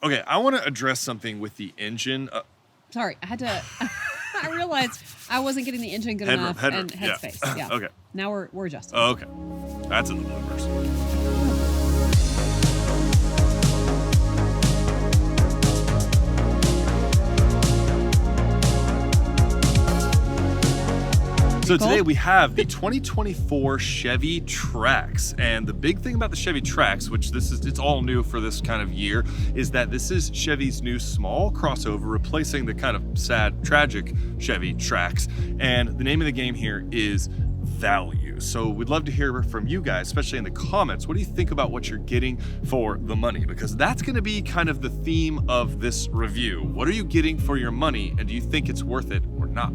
Okay, I want to address something with the engine. Sorry, I had to. I realized I wasn't getting the engine good enough and headspace. Yeah. Okay. Now we're adjusting. Oh, okay. That's in the bloopers. So today we have the 2024 Chevy Trax, and the big thing about the Chevy Trax, which it's all new for this kind of year, is that this is Chevy's new small crossover, replacing the kind of sad, tragic Chevy Trax. And the name of the game here is value. So we'd love to hear from you guys, especially in the comments. What do you think about what you're getting for the money? Because that's going to be kind of the theme of this review. What are you getting for your money, and do you think it's worth it or not?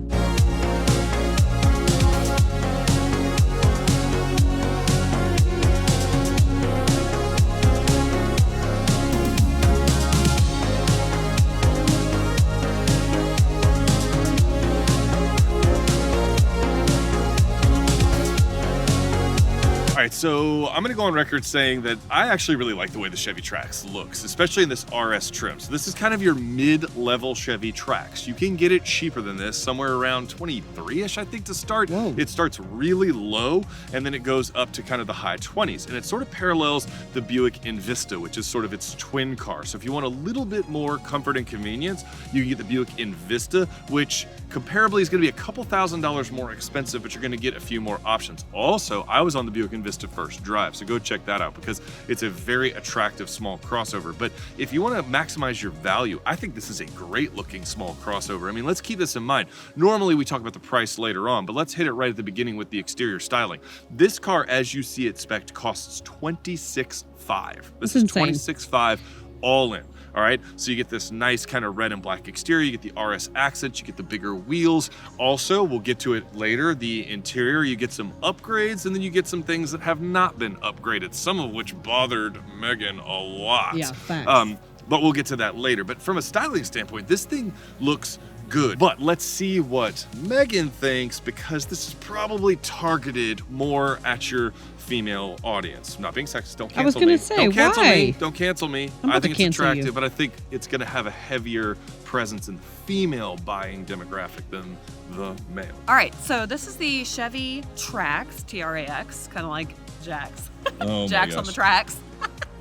All right, so I'm gonna go on record saying that I actually really like the way the Chevy Trax looks, especially in this RS trim. So this is kind of your mid-level Chevy Trax. You can get it cheaper than this, somewhere around 23-ish, I think, to start. Whoa. It starts really low, and then it goes up to kind of the high 20s. And it sort of parallels the Buick Envista, which is sort of its twin car. So if you want a little bit more comfort and convenience, you can get the Buick Envista, which comparably is gonna be a couple $1,000s more expensive, but you're gonna get a few more options. Also, I was on the Buick Envista first drive, so go check that out because it's a very attractive small crossover. But if you want to maximize your value, I think this is a great looking small crossover. I mean, let's keep this in mind. Normally we talk about the price later on, but let's hit it right at the beginning with the exterior styling. This car, as you see it spec'd, costs $26,500. This is $26,500 all in. All right, so you get this nice kind of red and black exterior, you get the RS accents, you get the bigger wheels. Also, we'll get to it later, the interior, you get some upgrades, and then you get some things that have not been upgraded, some of which bothered Megan a lot. Yeah, facts. But we'll get to that later. But from a styling standpoint, this thing looks good. But let's see what Megan thinks, because this is probably targeted more at your female audience. I'm not being sexist, don't cancel me. I was gonna say, don't cancel why? me. Don't cancel me. I think it's attractive, you. but I think it's gonna have a heavier presence in the female buying demographic than the male. All right, so this is the Chevy Trax, T-R-A-X, kind of like Jax. Oh Jax on the tracks.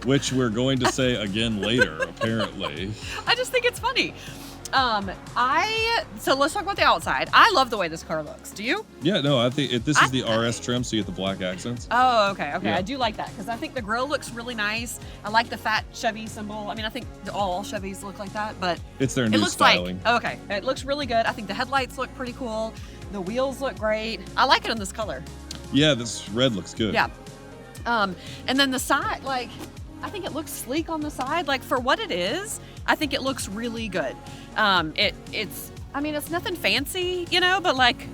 Which we're going to say again later, apparently. I just think it's funny. So let's talk about the outside. I love the way this car looks. Do you? Yeah, no, I think this is the RS trim, so you get the black accents. Oh, okay. Yeah. I do like that because I think the grille looks really nice. I like the fat Chevy symbol. I mean, I think all Chevys look like that, but It's their it new looks styling. like, okay, it looks really good. I think the headlights look pretty cool. The wheels look great. I like it in this color. Yeah, this red looks good. Yeah. And then the side, like, I think it looks sleek on the side. Like, for what it is, I think it looks really good. I mean, it's nothing fancy, you know, but like,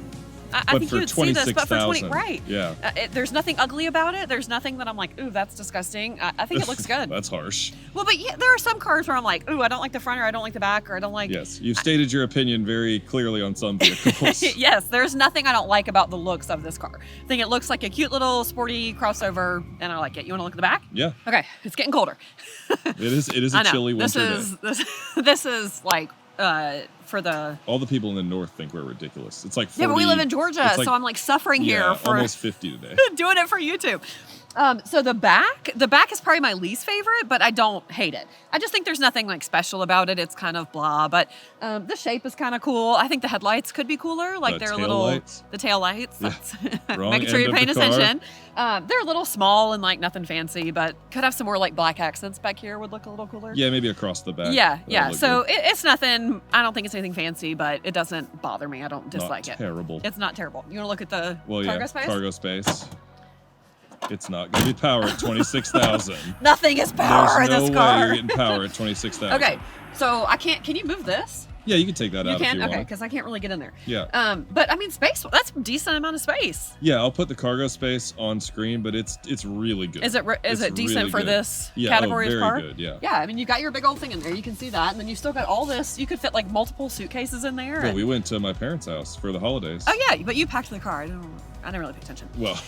I think you would see this, but for 20, right. Yeah. There's nothing ugly about it. There's nothing that I'm like, ooh, that's disgusting. I think it looks good. That's harsh. Well, but yeah, there are some cars where I'm like, ooh, I don't like the front, or I don't like the back, or I don't like. Yes, you've stated your opinion very clearly on some vehicles. Yes, there's nothing I don't like about the looks of this car. I think it looks like a cute little sporty crossover, and I like it. You want to look at the back? Yeah. Okay, it's getting colder. It is a chilly winter day. This is like for the. All the people in the north think we're ridiculous. It's like 40, Yeah, but we live in Georgia, like, so I'm like suffering here for almost 50 today. doing it for YouTube. So the back is probably my least favorite, but I don't hate it. I just think there's nothing like special about it. It's kind of blah, but the shape is kind of cool. I think the headlights could be cooler. Like they're a little, the tail lights. Yeah. Making sure you're paying attention. They're a little small and like nothing fancy, but could have some more like black accents back here would look a little cooler. Yeah, maybe across the back. Yeah. So it's nothing, I don't think it's anything fancy, but it doesn't bother me. I don't dislike it. Terrible. It's not terrible. You want to look at the Well, cargo yeah, space? cargo space. It's not going to be power at 26,000. Nothing is power in There's this no car. way you're getting power at 26,000. Okay, so I can't. Can you move this? Yeah, you can take that You out can. if you Okay, want. because I can't really get in there. Yeah. But I mean, space. That's a decent amount of space. Yeah, I'll put the cargo space on screen, but it's really good. Is it decent really for good. this Yeah, category very of car? good, yeah. Yeah, I mean, you got your big old thing in there. You can see that, and then you still got all this. You could fit like multiple suitcases in there. Well, we went to my parents' house for the holidays. Oh yeah, but you packed the car. I didn't really pay attention. Well,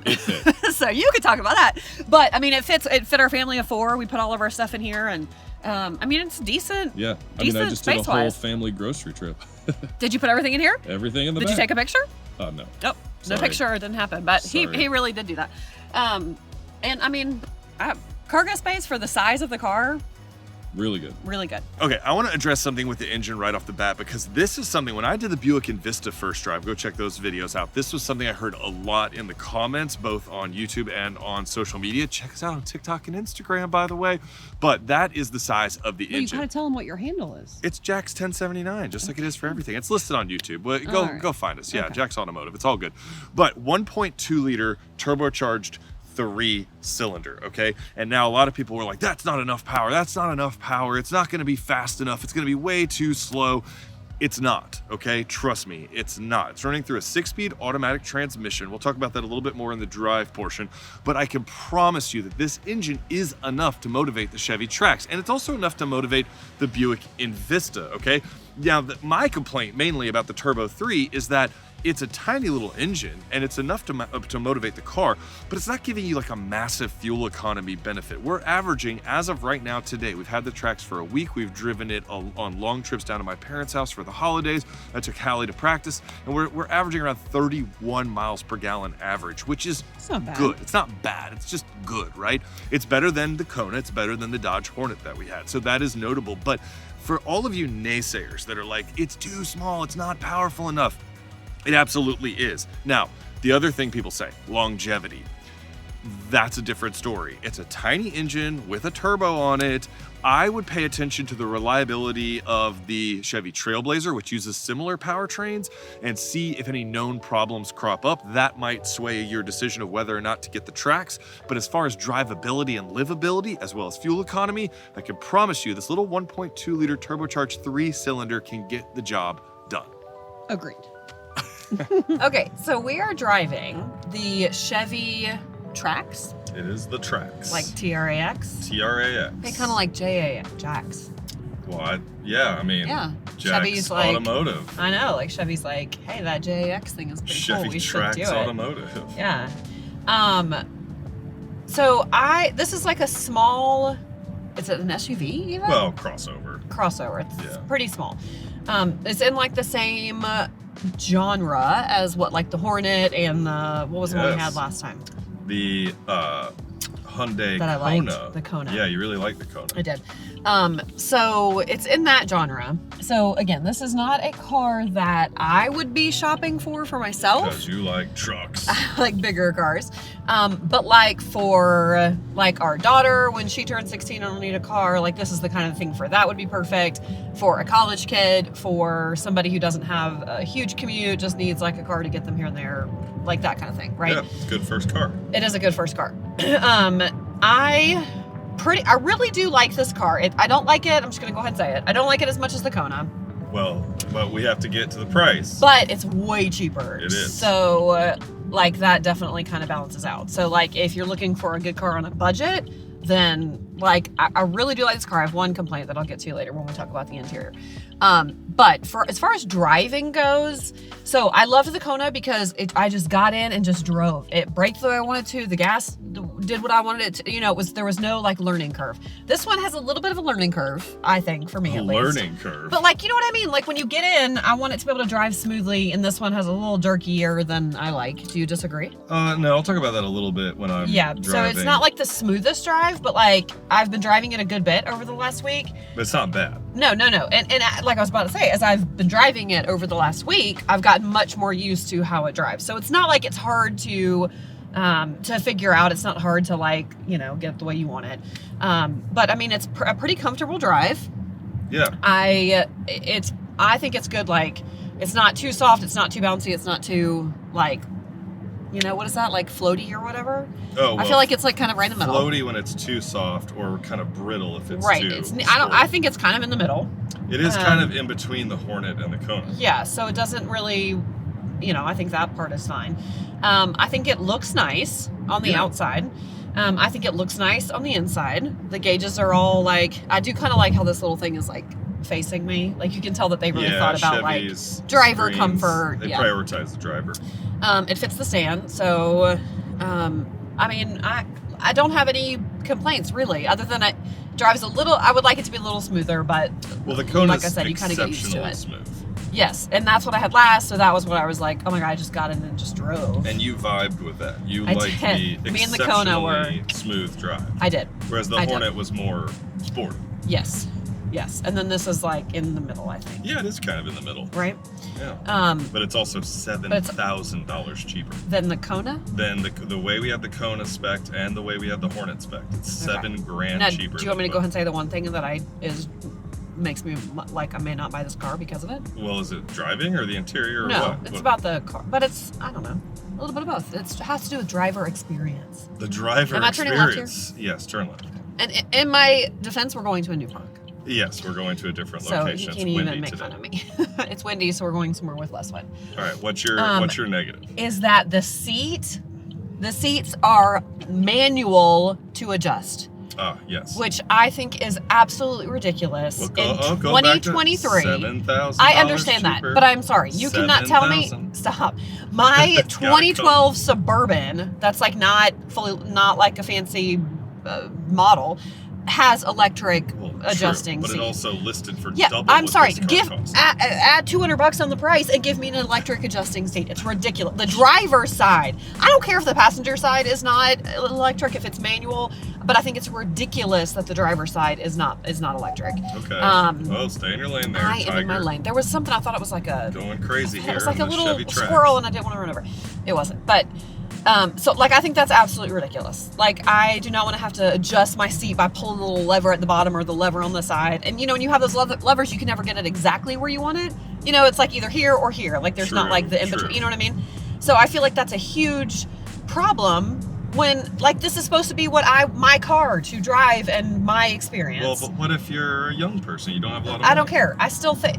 it fit. So you could talk about that. But I mean, it fit our family of four. We put all of our stuff in here, and I mean, it's decent. Yeah. I Decent mean, I just did a whole space-wise. family grocery trip. Did you put everything in here? Everything in the Did back. you take a picture? Oh, no. Nope. No Sorry. picture. It didn't happen. But he Sorry. really did do that. And I mean, cargo space for the size of the car, Really good. really good. Okay, I want to address something with the engine right off the bat because this is something, when I did the Buick Envista first drive, go check those videos out. This was something I heard a lot in the comments, both on YouTube and on social media. Check us out on TikTok and Instagram, by the way. But that is the size of the Well, you engine. gotta tell them what your handle is. It's Jack's 1079, just like it is for everything. It's listed on YouTube. Well, All right. go find us. Yeah, Okay. Jack's Automotive. It's all good. But 1.2 liter turbocharged 3-cylinder, okay? And now a lot of people were like, that's not enough power. That's not enough power. It's not going to be fast enough. It's going to be way too slow. It's not, okay? Trust me, it's not. It's running through a 6-speed automatic transmission. We'll talk about that a little bit more in the drive portion, but I can promise you that this engine is enough to motivate the Chevy Trax, and it's also enough to motivate the Buick Envista, okay? Now, my complaint mainly about the Turbo 3 is that it's a tiny little engine and it's enough to motivate the car, but it's not giving you like a massive fuel economy benefit. We're averaging, as of right now today, we've had the Trax for a week. We've driven it on long trips down to my parents' house for the holidays. I took Hallie to practice, and we're averaging around 31 miles per gallon average, which is not bad. good. It's not bad. It's just good, right? It's better than the Kona. It's better than the Dodge Hornet that we had. So that is notable. But for all of you naysayers that are like, it's too small, it's not powerful enough, it absolutely is. Now, the other thing people say, longevity. That's a different story. It's a tiny engine with a turbo on it. I would pay attention to the reliability of the Chevy Trailblazer, which uses similar powertrains, and see if any known problems crop up. That might sway your decision of whether or not to get the Trax. But as far as drivability and livability, as well as fuel economy, I can promise you this little 1.2 liter turbocharged 3-cylinder can get the job done. Agreed. Okay, so we are driving the Chevy Trax, It is the Trax. like TRAX. TRAX. They kind of like Jax. Well, I mean, Yeah. Jack's Chevy's like, Automotive. I know, like Chevy's like, hey, that JAX thing is pretty Chevy cool. We should Trax do it. Automotive. Yeah. So this is like a small, is it an SUV even? Well, crossover. Crossover. It's Yeah. pretty small. It's in like the same genre as what, like the Hornet and the, what was the one we Yes. had last time? The Hyundai That I liked, Kona. the Kona. Yeah, you really like the Kona. I did. So it's in that genre. So again, this is not a car that I would be shopping for myself. Because you like trucks. Like bigger cars. But like for like our daughter, when she turns 16 and will need a car, like this is the kind of thing for that would be perfect. For a college kid, for somebody who doesn't have a huge commute, just needs like a car to get them here and there, like that kind of thing, right? Yeah, it's a good first car. It is a good first car. I really do like this car. I don't like it. I'm just gonna go ahead and say it. I don't like it as much as the Kona, Well, but we have to get to the price. but it's way cheaper. It is. So, like that definitely kind of balances out. So, like if you're looking for a good car on a budget, then like I really do like this car. I have one complaint that I'll get to later when we talk about the interior. But for as far as driving goes, so I loved the Kona because I just got in and just drove. It braked the way I wanted to. The gas did what I wanted it to. You know, there was no like learning curve. This one has a little bit of a learning curve, I think, for me A at least. learning curve. But like, you know what I mean? Like when you get in, I want it to be able to drive smoothly, and this one has a little jerkier than I like. Do you disagree? No, I'll talk about that a little bit when I'm Yeah. driving. So it's not like the smoothest drive, but like I've been driving it a good bit over the last week. But it's not bad. No. And like I was about to say, as I've been driving it over the last week, I've gotten much more used to how it drives. So it's not like it's hard to figure out. It's not hard to like, you know, get it the way you want it. But I mean, it's a pretty comfortable drive. Yeah. I think it's good. Like it's not too soft. It's not too bouncy. It's not too like, you know, what is that? Like floaty or whatever? Oh, well, I feel like it's like kind of right in the middle. floaty when it's too soft, or kind of brittle if it's Right. too. I think it's kind of in the middle. It is kind of in between the Hornet and the Kona. Yeah, so it doesn't really, you know, I think that part is fine. I think it looks nice on the outside. I think it looks nice on the inside. The gauges are all like, I do kind of like how this little thing is like facing me. Like you can tell that they really thought about Chevy's like driver screens, comfort. They Yeah. prioritize the driver. It fits the stand. So, I mean, I don't have any complaints really, other than drives a little. I would like it to be a little smoother, but well, the Kona, like I said, you kind of get used to it. Smooth. Yes, and that's what I had last, so that was what I was like, oh my god, I just got in and just drove. And you vibed with that. You I liked did. the Me and the Kona were exceptionally smooth drive. I did. Whereas the Hornet was more sporty. Yes. Yes. And then this is like in the middle, I think. Yeah, it is kind of in the middle. Right? Yeah. But it's also $7,000 cheaper. Than the Kona? Than the way we have the Kona spec and the way we have the Hornet spec. It's $7,000 now, cheaper. Do you want me to go ahead and say the one thing that makes me like I may not buy this car because of it? Well, is it driving or the interior or no, what? it's about the car. But it's, I don't know, a little bit of both. It has to do with driver experience. The driver Am I turning left experience. here? Yes, turn left. And in my defense, we're going to a new park. Yes, we're going to a different So location. you can't even make fun of me. It's windy, so we're going somewhere with less wind. All right, what's your negative? Is that the seats are manual to adjust. Ah, yes. Which I think is absolutely ridiculous. Well, in go back to 2023, $7,000 I understand cheaper. that, but I'm sorry. You cannot tell me. Stop. My 2012 Suburban, that's like not like a fancy model, has electric adjusting but seat. it also listed for Yeah, double. I'm sorry. This car costs. Add $200 on the price and give me an electric adjusting seat. It's ridiculous. The driver's side. I don't care if the passenger side is not electric, if it's manual, but I think it's ridiculous that the driver's side is not electric. Okay. Well, stay in your lane there, I am Tiger. in my lane. There was something I thought it was like a going crazy here. It was like in a the little Chevy Trax. squirrel, and I didn't want to run over. It wasn't, but. So, like, I think that's absolutely ridiculous. Like, I do not want to have to adjust my seat by pulling the little lever at the bottom or the lever on the side. And, you know, when you have those levers, you can never get it exactly where you want it. You know, it's like either here or here. Like, there's not, like, the in-between. You know what I mean? So, I feel like that's a huge problem when, like, this is supposed to be my car to drive and my experience. Well, but what if you're a young person? You don't have a lot of money. I don't care. I still think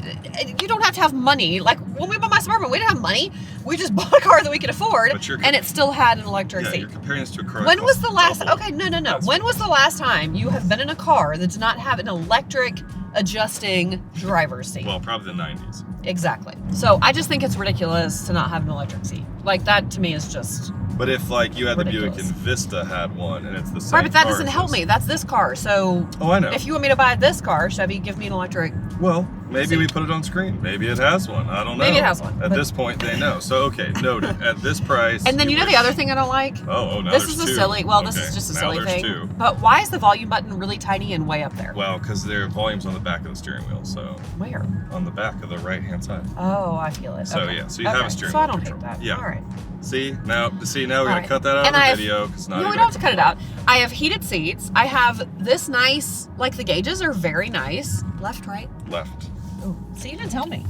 you don't have to have money. Like when we bought my Suburban, we didn't have money. We just bought a car that we could afford, and it still had an electric seat. You're comparing this to a car. When was the last? double. Okay, no. When was the last time you have been in a car that did not have an electric adjusting driver's seat? Well, probably the 90s. Exactly. So I just think it's ridiculous to not have an electric seat. Like that to me is just. But if like you had ridiculous. the Buick Envista had one, and it's the same. Right, but that car doesn't as help this. me. That's this car. So. Oh, I know. If you want me to buy this car, Chevy, give me an electric. Well, maybe we put it on screen. Maybe it has one. I don't know. Maybe it has one. At this point, they know. So okay, noted. At this price. And then you know the other thing I don't like. Oh, now this there's is a two. silly. Well, this Okay, is just a now silly there's thing. two. But why is the volume button really tiny and way up there? Well, because their volume's on the back of the steering wheel, so Where? on the back of the right-hand side. Oh, I feel it. So okay. yeah, so you have a steering So wheel I don't control. hate that. Yeah. All right. See now we're gonna Alright. cut that out And of I the have- video because not. No, we don't have to cut it out. I have heated seats. I have this nice, like the gauges are very nice. Left, right. Left. Oh, see, you didn't tell me.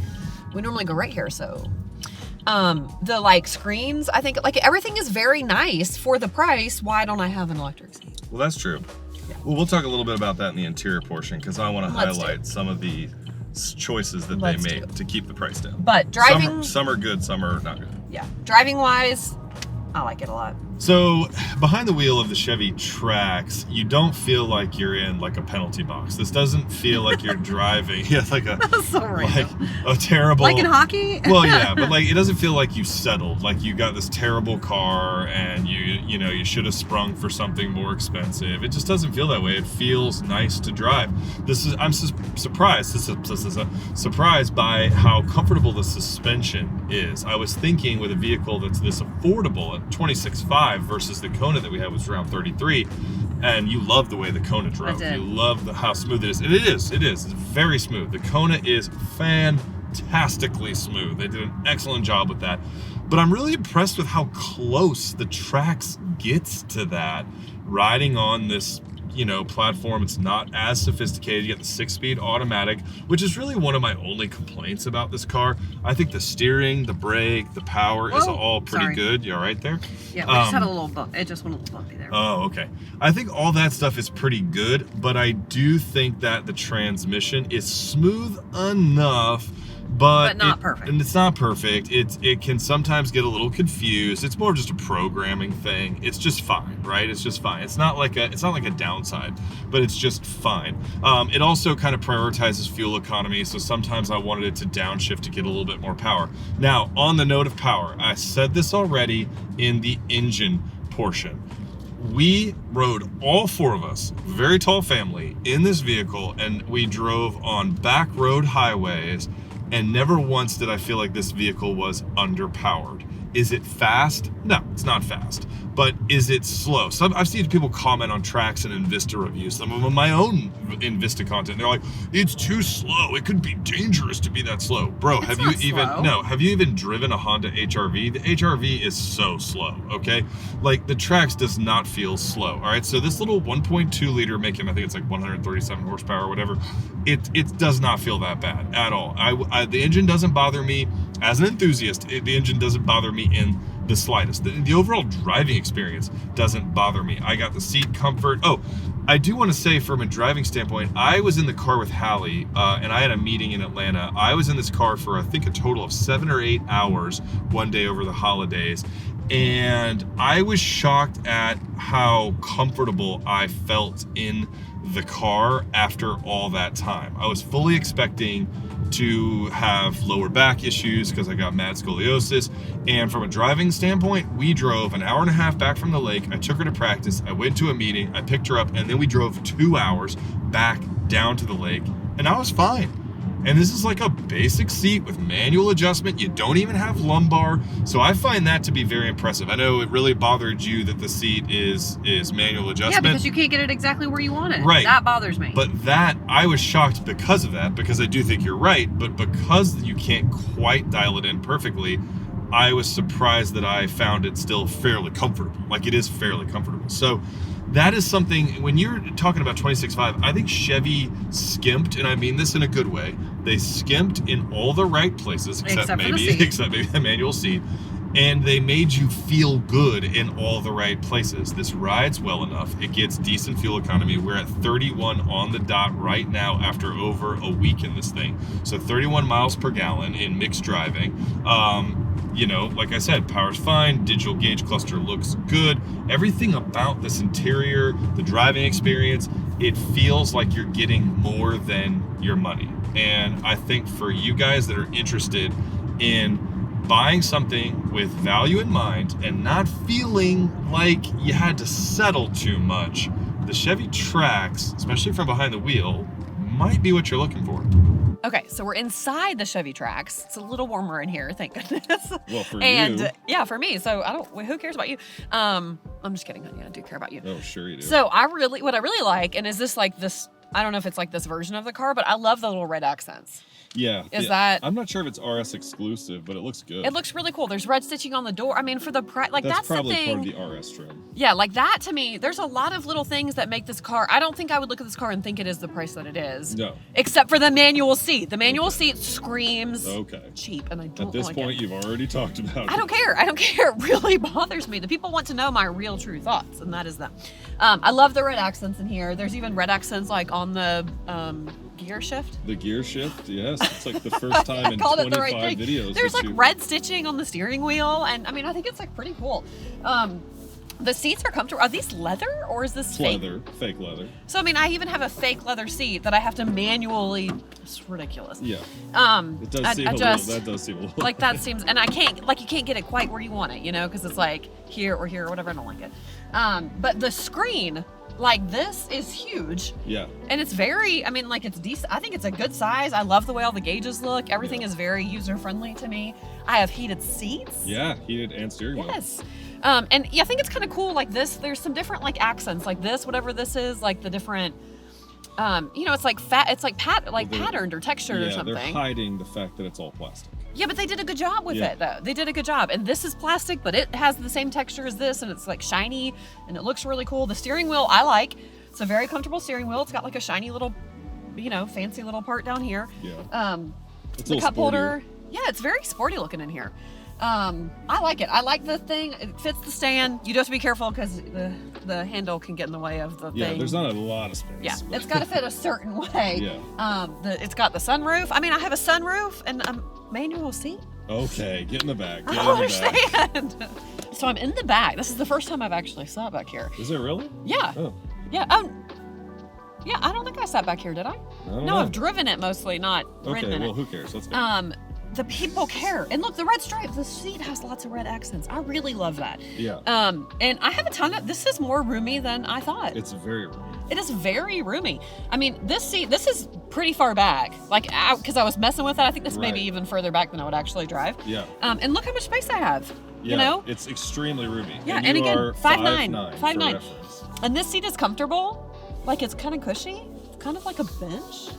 We normally go right here, so. The like screens, I think like everything is very nice for the price. Why don't I have an electric seat? Well, that's true. Yeah. Well, we'll talk a little bit about that in the interior portion because I want to Let's do highlight it. some of the choices that Let's they do made it. to keep the price down. But driving, Some are good, some are not good. yeah, driving wise, I like it a lot. So behind the wheel of the Chevy Trax, you don't feel like you're in like a penalty box. This doesn't feel like you're driving. Yeah, like a terrible. Like in hockey? Well, yeah, but like it doesn't feel like you settled. Like you got this terrible car and you should have sprung for something more expensive. It just doesn't feel that way. It feels nice to drive. I'm surprised. This is a surprise by how comfortable the suspension is. I was thinking with a vehicle that's this affordable at $26,500 versus the Kona that we had was around $33,000, and you love the way the Kona drove. did. You love how smooth it is. And it is. It's very smooth. The Kona is fantastically smooth. They did an excellent job with that. But I'm really impressed with how close the Trax gets to that, riding on this platform. It's not as sophisticated. You got the 6-speed automatic, which is really one of my only complaints about this car. I think the steering, the brake, the power is all pretty good. You all right there? Yeah, we just had a little bump. It just went a little bumpy there. Oh, okay. I think all that stuff is pretty good, but I do think that the transmission is smooth enough, but not perfect. And it's not perfect. It can sometimes get a little confused. It's more just a programming thing. It's just fine, right? It's just fine. It's not like a downside, but it's just fine. It also kind of prioritizes fuel economy, so sometimes I wanted it to downshift to get a little bit more power. Now, on the note of power, I said this already in the engine portion. we rode, all four of us, very tall family, in this vehicle, and we drove on back road highways, and never once did I feel like this vehicle was underpowered. Is it fast? No, it's not fast. But is it slow? So I've seen people comment on Trax and Invista reviews, some of my own Invista content. They're like, it's too slow. It could be dangerous to be that slow. Bro, have you even driven a Honda HRV? The HRV is so slow, okay? Like, the Trax does not feel slow, all right? So this little 1.2 liter making, I think it's like 137 horsepower or whatever, it does not feel that bad at all. The engine doesn't bother me. As an enthusiast, the engine doesn't bother me in the slightest. The overall driving experience doesn't bother me. I got the seat comfort. Oh, I do want to say, from a driving standpoint, I was in the car with Hallie, and I had a meeting in Atlanta. I was in this car for, I think, a total of 7 or 8 hours one day over the holidays, and I was shocked at how comfortable I felt in the car after all that time. I was fully expecting to have lower back issues because I got mad scoliosis, and from a driving standpoint, we drove an hour and a half back from the lake. I took her to practice, I went to a meeting, I picked her up, and then we drove 2 hours back down to the lake, and I was fine. And this is like a basic seat with manual adjustment. You don't even have lumbar. So I find that to be very impressive. I know it really bothered you that the seat is manual adjustment. Yeah, because you can't get it exactly where you want it. Right. That bothers me. But that, I was shocked because of that, because I do think you're right, but because you can't quite dial it in perfectly, I was surprised that I found it still fairly comfortable. Like, it is fairly comfortable. So that is something, when you're talking about 26.5, I think Chevy skimped, and I mean this in a good way. They skimped in all the right places, except maybe the manual seat, and they made you feel good in all the right places. This rides well enough. It gets decent fuel economy. We're at 31 on the dot right now after over a week in this thing. So 31 miles per gallon in mixed driving. You know, like I said, power's fine, digital gauge cluster looks good. Everything about this interior, the driving experience, it feels like you're getting more than your money. And I think for you guys that are interested in buying something with value in mind and not feeling like you had to settle too much, the Chevy Trax, especially from behind the wheel, might be what you're looking for. Okay, so we're inside the Chevy Trax. It's a little warmer in here, thank goodness. Well, for and, you. Yeah, for me. So who cares about you? I'm just kidding, honey. I do care about you. Oh, sure you do. So what I really like, and is this like this, I don't know if it's like this version of the car, but I love the little red accents. Yeah. That? I'm not sure if it's RS exclusive, but it looks good. It looks really cool. There's red stitching on the door. I mean, for the price, like that's probably the thing. part of the RS trim. Yeah, like that to me, there's a lot of little things that make this car. I don't think I would look at this car and think it is the price that it is. No. Except for the manual seat. The manual seat screams cheap, and I don't like it. At this point, you've already talked about it. I don't care. It really bothers me. The people want to know my real true thoughts, and that is them. I love the red accents in here. There's even red accents like on the gear shift. The gear shift, yes. It's like the first time in 25 videos. There's like red stitching on the steering wheel, and I mean, I think it's like pretty cool. The seats are comfortable. Are these leather or is this fake? Leather, fake leather. So I mean, I even have a fake leather seat that I have to manually. It's ridiculous. Yeah. It does seem a little. That does seem a little. Like that seems, and I can't, like you can't get it quite where you want it, you know, because it's like here or here or whatever. I don't like it. But the screen. Like this is huge. Yeah. And it's very, I mean, like it's decent. I think it's a good size. I love the way all the gauges look. Everything is very user friendly to me. I have heated seats. Yeah, heated and steering wheel. Yes. And yeah, I think it's kind of cool. Like this, there's some different like accents, like this, whatever this is, like the different. You know, it's like patterned or textured or something. They're hiding the fact that it's all plastic. Yeah, but they did a good job with it, though. They did a good job. And this is plastic, but it has the same texture as this, and it's like shiny, and it looks really cool. The steering wheel, I like. It's a very comfortable steering wheel. It's got like a shiny little, you know, fancy little part down here. Yeah. It's the cup holder. Yeah, it's very sporty looking in here. I like it. I like the thing. It fits the stand. You do have to be careful because the handle can get in the way of the thing. Yeah, there's not a lot of space. Yeah, it's got to fit a certain way. Yeah. It's got the sunroof. I mean, I have a sunroof and a manual seat. Okay, get in the back. I don't understand. So I'm in the back. This is the first time I've actually sat back here. Is it really? Yeah. Oh. Yeah. Yeah, I don't think I sat back here, did I? I don't No, know. I've driven it mostly, not ridden in it. Okay, well, who cares? Let's go. the people care. And look, the red stripe, the seat has lots of red accents. I really love that. Yeah. And I have a ton of, this is more roomy than I thought. It's very roomy. It is very roomy. I mean, this seat, this is pretty far back. Like, because I was messing with it, I think this may be even further back than I would actually drive. Yeah. And look how much space I have. Yeah, you know? it's extremely roomy. Yeah, and you again, are 5'9", 5'9", 5'9". for reference. And this seat is comfortable. Like, it's kind of cushy. Kind of like a bench.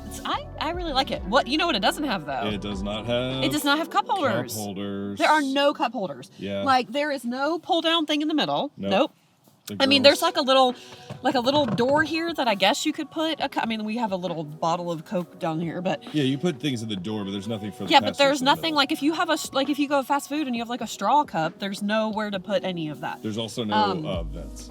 I really like it. What, you know what it doesn't have though? It does not have. It does not have cup holders. Cup holders. There are no cup holders. Yeah. Like, there is no pull down thing in the middle. Nope. I mean, there's like a little door here that I guess you could put I mean, we have a little bottle of Coke down here, but yeah, you put things in the door, but there's nothing for the yeah, but there's passengers in the nothing middle. like if you have if you go fast food and you have like a straw cup, there's nowhere to put any of that. There's also no vents.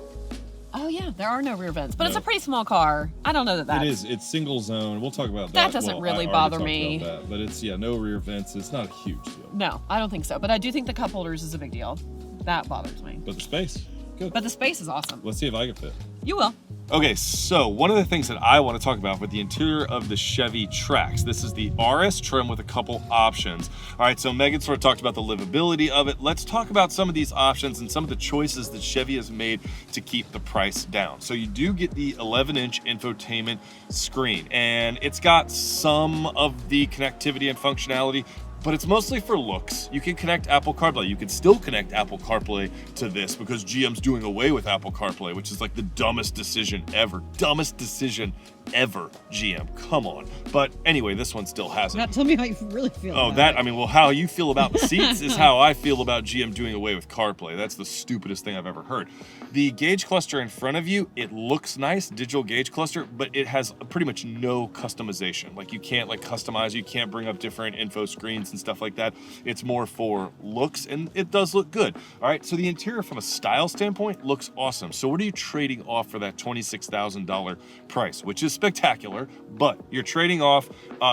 Oh yeah, there are no rear vents, but it's No. a pretty small car. I don't know that It is. It's single zone. We'll talk about that. That doesn't Well, really I already bother talked me. about that, but it's no rear vents. It's not a huge deal. No, I don't think so. But I do think the cup holders is a big deal. That bothers me. But the space, good. But the space is awesome. Let's see if I can fit. You will. Okay, so one of the things that I want to talk about with the interior of the Chevy Trax, this is the RS trim with a couple options. All right, so Megan sort of talked about the livability of it. Let's talk about some of these options and some of the choices that Chevy has made to keep the price down. So you do get the 11-inch infotainment screen, and it's got some of the connectivity and functionality, but it's mostly for looks. You can connect Apple CarPlay. You can still connect Apple CarPlay to this because GM's doing away with Apple CarPlay, which is like the dumbest decision ever. Dumbest decision ever, GM. Come on. But anyway, this one still has it. Now tell me how you really feel. Oh, about it. I mean, well, how you feel about the seats is how I feel about GM doing away with CarPlay. That's the stupidest thing I've ever heard. The gauge cluster in front of you, it looks nice, digital gauge cluster, but it has pretty much no customization. Like, you can't like customize, you can't bring up different info screens and stuff like that. It's more for looks, and it does look good. All right, so the interior from a style standpoint looks awesome. So what are you trading off for that $26,000 price, which is spectacular, but you're trading off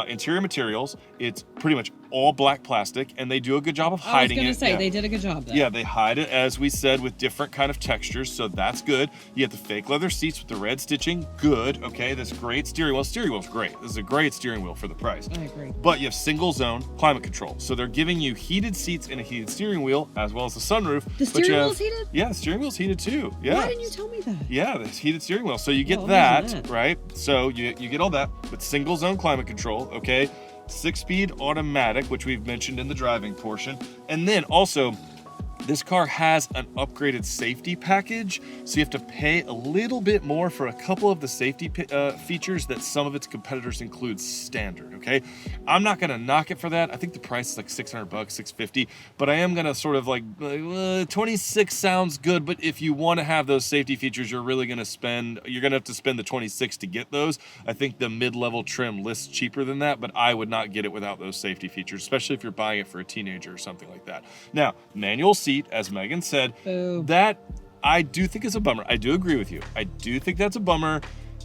interior materials. It's pretty much all black plastic, and they do a good job of hiding it. I was going to say, they did a good job there. Yeah, they hide it, as we said, with different kind of textures, so that's good. You get the fake leather seats with the red stitching, good, okay, this great steering wheel. Steering wheel's great. This is a great steering wheel for the price. I agree. But you have single zone climate control, so they're giving you heated seats and a heated steering wheel, as well as a sunroof. The but you steering have- wheel's heated? Yeah, the steering wheel's heated too, yeah. Why didn't you tell me that? Yeah, the heated steering wheel. So you get Well, that, imagine that. right? So you get all that with single zone climate control, okay? 6-speed automatic, which we've mentioned in the driving portion. And then also, this car has an upgraded safety package, so you have to pay a little bit more for a couple of the safety features that some of its competitors include standard, okay? I'm not gonna knock it for that. I think the price is like $600, $650, but I am gonna sort of like, 26 sounds good, but if you wanna have those safety features, you're gonna have to spend the 26 to get those. I think the mid-level trim lists cheaper than that, but I would not get it without those safety features, especially if you're buying it for a teenager or something like that. Now, manual seat, as Megan said, Boo. that I do think is a bummer. I do agree with you. I do think that's a bummer.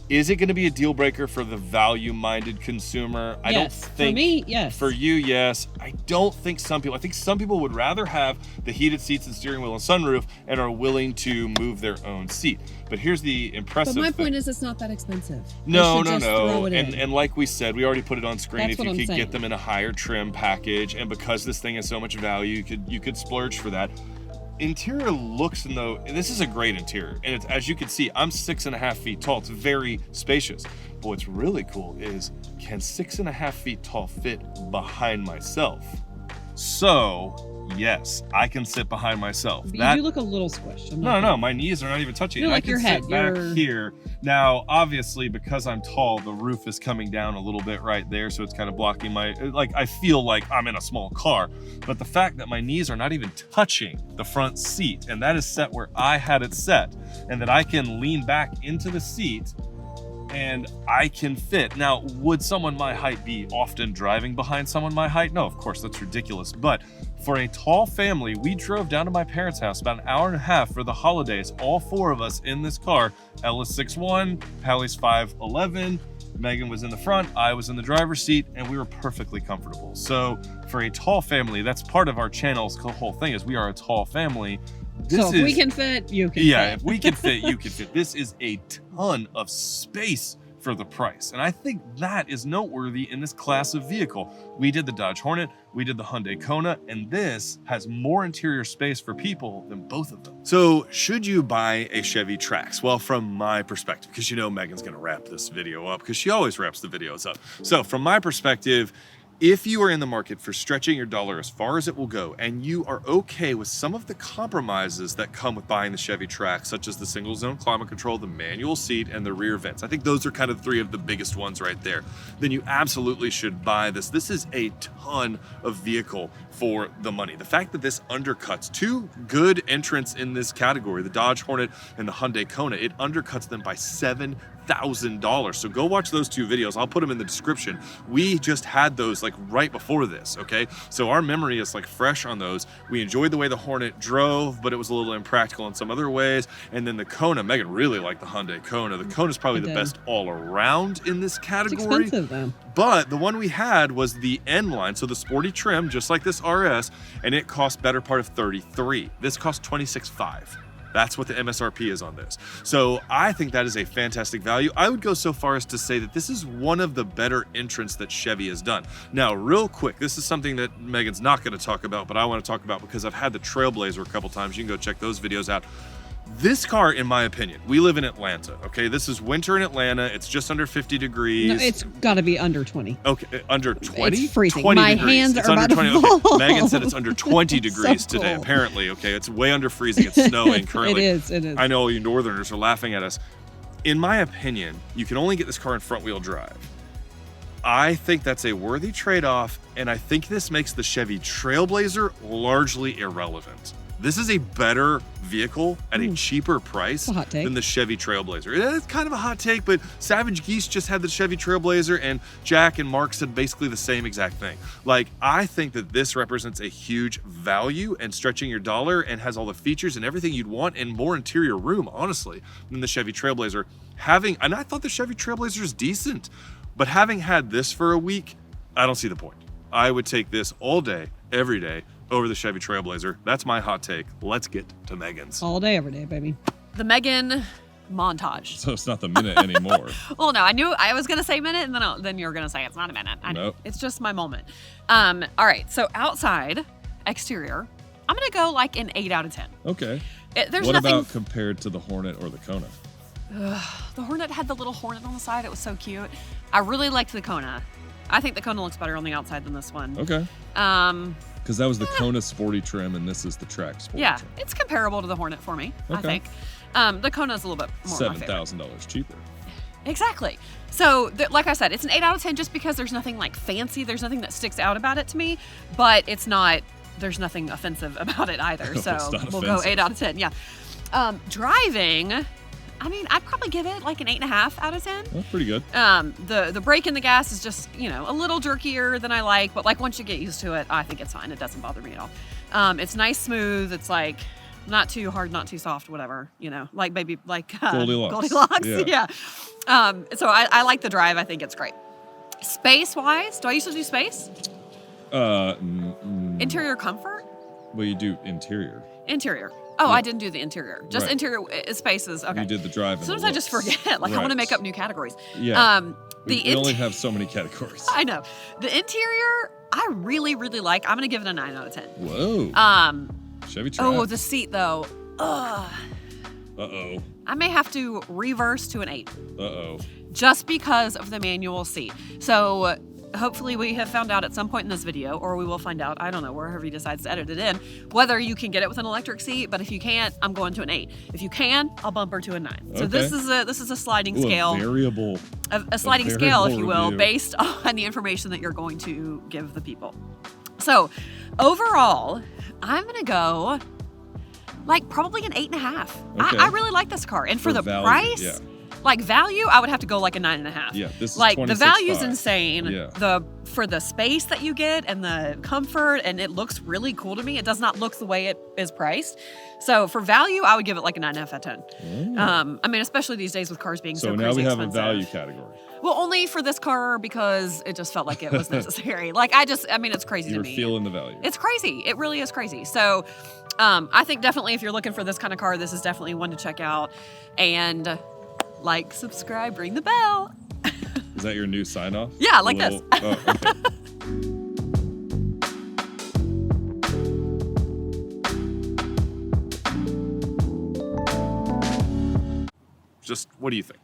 Is it going to be a deal breaker for the value-minded consumer? I don't Yes. think. For me, yes. For you, yes. I don't think some people. I think some people would rather have the heated seats and steering wheel and sunroof and are willing to move their own seat. But here's the impressive But my thing. point is, it's not that expensive. No. They should just throw it in. And like we said, we already put it on screen. That's If what you I'm could saying. get them in a higher trim package, and because this thing has so much value, you could splurge for that. Interior looks, this is a great interior, and it's, as you can see, I'm 6.5 feet tall. It's very spacious. But what's really cool is, can 6.5 feet tall fit behind myself? So yes, I can sit behind myself. But That- you do look a little squished. I'm not no, gonna- my knees are not even touching. You're it. like I can your head, sit back you're- here. Now, obviously, because I'm tall, the roof is coming down a little bit right there, so it's kind of blocking I feel like I'm in a small car. But the fact that my knees are not even touching the front seat, and that is set where I had it set, and that I can lean back into the seat and I can fit. Now, would someone my height be often driving behind someone my height? No, of course, that's ridiculous. But for a tall family, we drove down to my parents' house about an hour and a half for the holidays, all four of us in this car. Ella's 6'1", Hallie's 5'11", Megan was in the front, I was in the driver's seat, and we were perfectly comfortable. So for a tall family, that's part of our channel's whole thing, is we are a tall family. So if we can fit, you can Yeah, fit. if we can fit, you can fit. This is a ton of space for the price. And I think that is noteworthy in this class of vehicle. We did the Dodge Hornet, we did the Hyundai Kona, and this has more interior space for people than both of them. So should you buy a Chevy Trax? Well, from my perspective, because you know Megan's gonna wrap this video up, because she always wraps the videos up. So from my perspective, if you are in the market for stretching your dollar as far as it will go, and you are okay with some of the compromises that come with buying the Chevy Trax, such as the single zone climate control, the manual seat, and the rear vents, I think those are kind of three of the biggest ones right there, then you absolutely should buy this. This is a ton of vehicle for the money. The fact that this undercuts two good entrants in this category, the Dodge Hornet and the Hyundai Kona, it undercuts them by $7,000. So go watch those two videos. I'll put them in the description. We just had those like right before this, okay? So our memory is like fresh on those. We enjoyed the way the Hornet drove, but it was a little impractical in some other ways. And then the Kona, Megan really liked the Hyundai Kona. The Kona is probably the best all around in this category. It's expensive though. But the one we had was the N line, so the sporty trim, just like this RS, and it cost better part of $33,000. This cost $26,500. That's what the MSRP is on this. So I think that is a fantastic value. I would go so far as to say that this is one of the better entrants that Chevy has done. Now, real quick, this is something that Megan's not going to talk about, but I want to talk about because I've had the Trailblazer a couple times. You can go check those videos out. This car, in my opinion, we live in Atlanta, okay? This is winter in Atlanta. It's just under 50 degrees. No, it's got to be under 20. Okay, under 20? It's freezing. 20 My degrees. hands It's are under about 20. to fall. Okay. Megan said it's under 20 degrees So today, cold. apparently, okay? It's way under freezing. It's snowing currently. It is. I know you Northerners are laughing at us. In my opinion, you can only get this car in front-wheel drive. I think that's a worthy trade-off, and I think this makes the Chevy Trailblazer largely irrelevant. This is a better vehicle at a cheaper price a hot take. than the Chevy Trailblazer. It's kind of a hot take, but Savage Geese just had the Chevy Trailblazer, and Jack and Mark said basically the same exact thing. Like, I think that this represents a huge value and stretching your dollar and has all the features and everything you'd want and more interior room, honestly, than the Chevy Trailblazer. And I thought the Chevy Trailblazer is decent, but having had this for a week, I don't see the point. I would take this all day, every day, over the Chevy Trailblazer. That's my hot take. Let's get to Megan's. All day, every day, baby. The Megan montage. So it's not the minute anymore. Well, no, I knew I was gonna say minute, and then you were gonna say it's not a minute. I know. Nope. It's just my moment. All right. So outside, exterior, I'm gonna go like an 8 out of 10. Okay. There's what nothing. about compared to the Hornet or the Kona? The Hornet had the little Hornet on the side. It was so cute. I really liked the Kona. I think the Kona looks better on the outside than this one. Okay. Because that was the Kona sporty trim, and this is the Trax sporty Yeah, trim. it's comparable to the Hornet for me, I Okay. think. The Kona's a little bit more my favorite. $7,000 cheaper. Exactly. So, like I said, it's an 8 out of 10 just because there's nothing like fancy. There's nothing that sticks out about it to me, but it's not, there's nothing offensive about it either. No, So it's not we'll go offensive. 8 out of 10. Yeah. Driving, I mean, I'd probably give it like an 8.5 out of 10. That's pretty good. The brake and the gas is just, a little jerkier than I like, but like once you get used to it, I think it's fine. It doesn't bother me at all. It's nice, smooth. It's like not too hard, not too soft, whatever, like baby, like Goldilocks. Goldilocks. Yeah. Yeah. So I like the drive. I think it's great. Space wise, do I used to do space? Interior comfort? Well, you do interior. Interior. Oh, Yeah. I didn't do the interior. Just Right. interior spaces. Okay. You did the drive. And Sometimes the I just looks. forget. Like I want to Right. make up new categories. Yeah. The we only have so many categories. I know. The interior, I really, really like. I'm going to give it a 9 out of 10. Whoa. Chevy Trax. Oh, the seat though. Ugh. Uh-oh. I may have to reverse to an 8 Uh-oh. just because of the manual seat. So hopefully we have found out at some point in this video, or we will find out, I don't know, wherever he decides to edit it in, whether you can get it with an electric seat. But if you can't, I'm going to an 8. If you can, I'll bump her to a 9. So Okay. this is a sliding Ooh, scale. a variable. A sliding variable scale, if you will, review. based on the information that you're going to give the people. So overall, I'm going to go like probably an 8.5. Okay. I really like this car. And for the value, price, yeah. like value, I would have to go like a 9.5. Yeah, this is like the value's 26.5. insane. Yeah. For the space that you get and the comfort, and it looks really cool to me. It does not look the way it is priced. So for value, I would give it like a 9.5 out of 10. I mean, especially these days with cars being so So crazy now we have expensive. a value category. Well, only for this car because it just felt like it was necessary. It's crazy You to were me. feeling the value. It's crazy. It really is crazy. So I think definitely if you're looking for this kind of car, this is definitely one to check out. And Like, subscribe, ring the bell. Is that your new sign off? Yeah, like this. Oh, okay. Just, what do you think?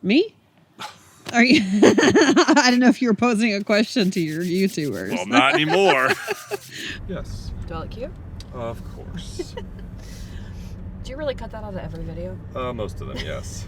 Me? Are you? I don't know if you were posing a question to your YouTubers. Well, not anymore. Yes. Do I look cute? Of course. Do you really cut that out of every video? Most of them, yes.